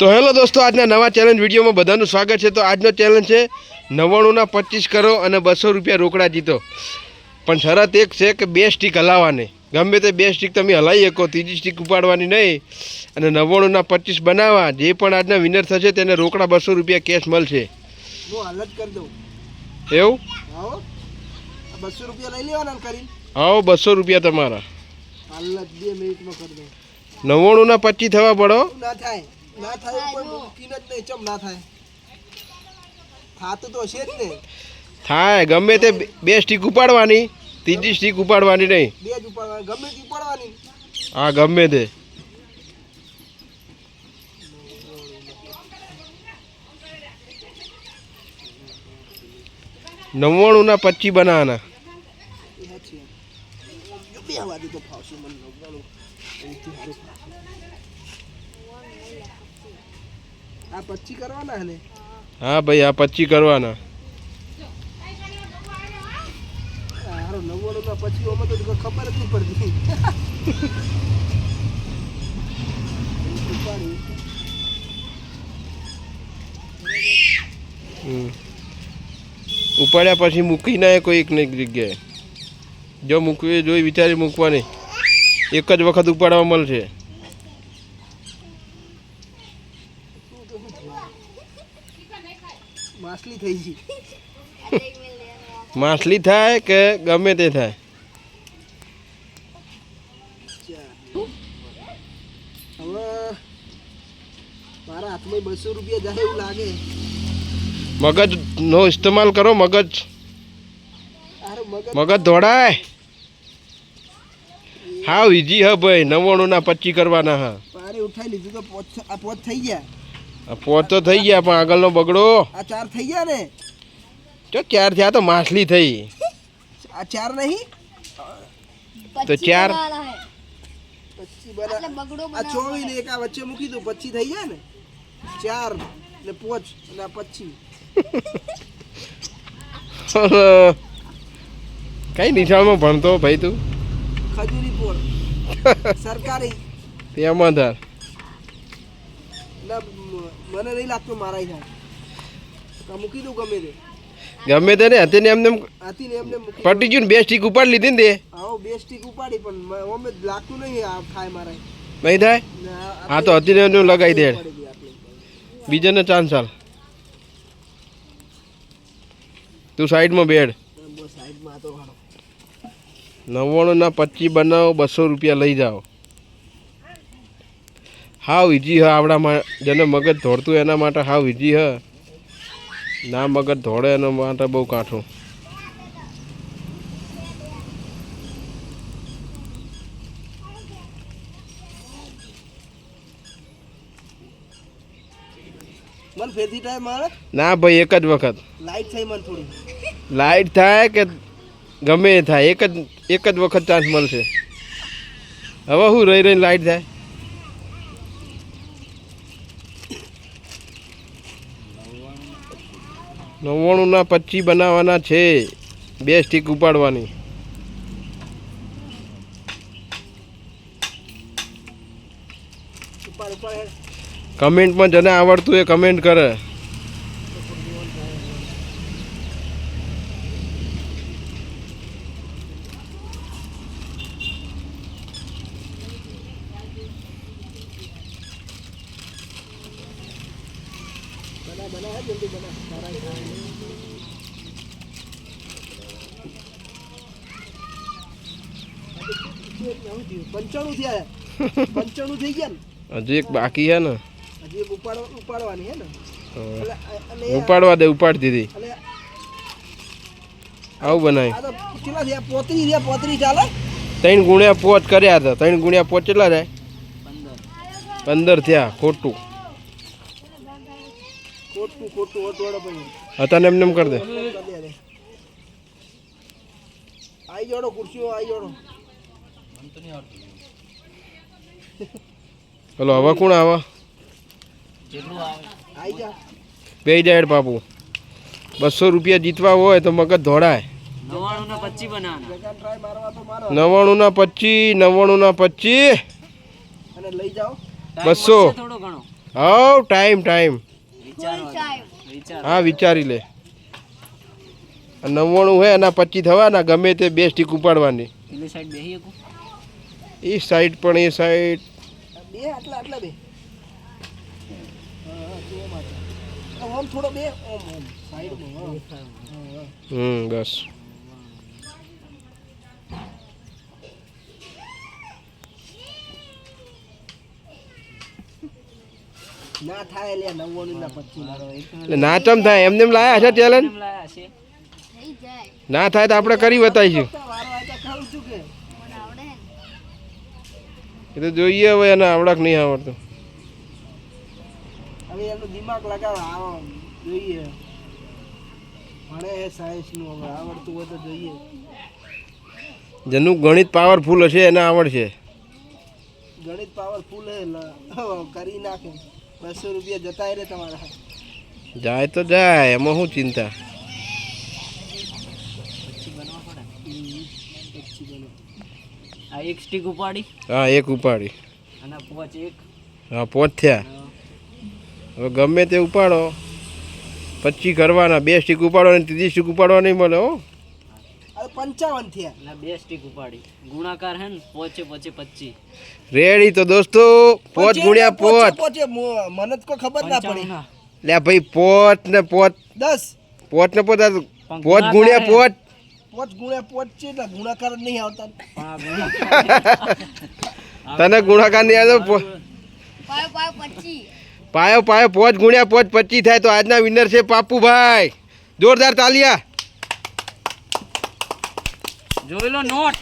તો હેલો દોસ્તો, આજના નવા ચેલેન્જ વિડીયોમાં બધાનું સ્વાગત છે। તો આજનો ચેલેન્જ છે 99ના 25 કરો અને 200 રૂપિયા રોકડા જીતો। પણ શરત એક છે કે 2 સ્ટીક હલાવવાની, ગમે તે 2 સ્ટીક તમે હલાવી શકો, ત્રીજી સ્ટીક ઉપાડવાની નહીં। અને 99ના 25 બનાવવા, જે પણ આજના વિનર થશે તેને રોકડા 200 રૂપિયા કેશ મળશે। હું હાલત કરી દઉં એવું? આવો 200 રૂપિયા લઈ લેવાના કરી। આવો 200 રૂપિયા તમારા હાલત 2 મિનિટમાં કરી દઉં। 99ના 25 થવા પડો। ના થાય કોઈ મુમકિન જ નહીં, ચમ ના થાય, થાતું તો છે જ ને। થાય, ગમે તે 2 સ્ટીક ઉપાડવાની, ત્રીજી સ્ટીક ઉપાડવાની નહીં। 2 જ ઉપાડવાની, ગમે તે ઉપાડવાની। હા, ગમે તે 99ના 25 બનાવવાના। બે વાગે તો ફાવશે મને 99 એથી હારું ફાવશે। આ 25 કરવાના હે ને? હા ભાઈ, આ 25 કરવાના। હારો 99ના 25 ઓમાં તો ખબર જ નહીં પડતી। ઉપાડ્યા પછી મૂકી ના કોઈ એક ને એક જગ્યાએ, જો મૂકવી જોઈ વિચારી મૂકવાની, એક જ વખત ઉપાડવા મળશે। માછલી થઈ ગઈ, માછલી થાય કે ગમે તે થાય। હવે મારા હાથમાં 200 રૂપિયા જાય એવું લાગે। મગજ નો ઇસ્તેમાલ કરો, મગજ મગજ દોડાય। હા ઈજી હ ભાઈ, 99ના 25 કરવાના। હા પારે ઉઠાઈ લીધું તો આ 5 થઈ ગયા। આ 5 તો થઈ ગયા, પણ આગળનો બગડો આ 4 થઈ ગયા ને? જો 4 થયા તો માછલી થઈ। આ 4 નહીં તો 4 25 બના, આ 24 ને એક આ વચ્ચે મૂકી દઉં, 25 થઈ ગયા ને? 4 ને 5 અને આ 25। કઈ નિશાળમાં ભણતો ભાઈ તું? ખજૂરી પોળ સરકારી। તેમાં ધર ના, મને નહીં લાગતું મારા થાય તો મૂકી દઉં ગમે તે। ગમે તે ને હતી ને એમને હતી ને એમને મૂકી પટી ગયું ને, 2 સ્ટીક ઉપાડી લીધી ને તે। આવો 2 સ્ટીક ઉપાડી, પણ ઓમે લાગતું નહીં આ થાય મારા નહીં થાય? હા તો હતી ને એમને લગાવી દે, બીજાને ચાન્સ ચાલ। તું સાઈડમાં બેડ। 99ના 25 બનાવો, 200 રૂપિયા લઈ જાઓ। હાવ ઈજી હ આવડામાં, જેને મગજ દોડતું એના માટે હાવ ઈજી હ, ના મગજ દોડે એના માટે બહુ કાઠું। મન ફેરથી થાય મારે? ના ભાઈ, એક જ વખત લાઈટ થઈ મને થોડી। લાઈટ થાય કે ગમે એ થાય, એક જ વખત ચાન્સ મળશે। હવે શું રહી રહીને લાઈટ થાય? 99ના 25 બનાવવાના છે, 2 સ્ટીક ઉપાડવાની। કમેન્ટમાં જેને આવડતું એ કમેન્ટ કરે। બના હે જલ્દી બના, સારા થાય। 95 થયા, 95 થઈ ગયા ને? હજુ એક બાકી છે ને, હજી એક ઉપાડવાની હે ને? ઉપાડવા દે, ઉપાડી દીધી। આવું બનાય આ તો કેટલા થયા? 35 ચાલે। 3 ગુણ્યા 5 કર્યા હતા, 3 ગુણ્યા 5 કેટલા થાય? 15 થયા। ખોટું ઓટવાડો પડી હતા ને, એમને એમ કરી દે। આઈ જોડો ખુરશીઓ, આઈ જોડો। ચલો હવે કોણ આવે? આઈ જા, બે જાય બાપુ। 200 રૂપિયા જીતવા હોય તો મગજ દોડાય। 99ના 25 બનાવવાના। જગા ટ્રાય મારવા તો મારો। 99ના 25 99ના 25 અને લઈ જાઓ 200 થોડો ઘણો હવ ટાઈમ વિચાર હા વિચારી લે 99 હે એના 25 થવાના ગમે તે 2 સ્ટીક ઉપાડવાની પેલી સાઈડ બેહી શકું એ સાઈડ પણ એ સાઈડ બે આટલા બે ઓમ થોડો બે ઓમ સાઈડમાં બસ ના થાય લે 99 ના 25 એટલે ના ચમ થાય એમને એમ લાયા છે ચેલેન્જ એમ લાયા છે ના થાય તો આપણે કરી બતાવીશું વારો આ તો ખાઉં છું કે એ તો જોઈએ હવે એને આવડક નહીં આવડતું હવે એનું દિમાગ લગાવ આવો જોઈએ ભણે હે સાયન્સ નું હવે આવડતું હોય તો જોઈએ જેનું ગણિત પાવરફુલ હશે એને આવડશે ગણિત પાવરફુલ હે કરી નાખે 200 રૂપિયા જતાય રે તમારા જાય તો જાય એમાં શું ચિંતા આ એક સ્ટીક ઉપાડી હા એક ઉપાડી અને પોચ એક હા 5 થયા હવે ગમે તે ઉપાડો 25 કરવાના 2 સ્ટીક ઉપાડો અને 30 સ્ટીક ઉપાડવા નહીં મળે હો હવે 55 થયા અને 2 સ્ટીક ઉપાડી ગુણાકાર હે ને પોચે 25 રેડી તો દોસ્તો 5 ગુણ્યા 5 પોચે મને તો કોઈ ખબર ના પડી લે ભાઈ 5 ને 5 10 5 ને 5 ગુણ્યા 5 5 ગુણ્યા 5 છે એટલે ગુણાકાર જ નહીં આવતા તને ગુણાકાર નહીં આવતો પાયો 5 ગુણ્યા 5 25 થાય તો આજના વિનર છે પાપુભાઈ જોરદાર તાલિયા જોઈ લો નોટ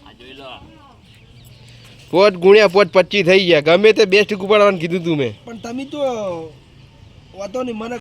આ જોઈ લો 5 ગુણ્યા 5 25 થઈ ગયા ગમે તે 2 સ્ટીક ઉપાડવાનું કીધું તું મેં પણ તમે તો વાતો નહીં મને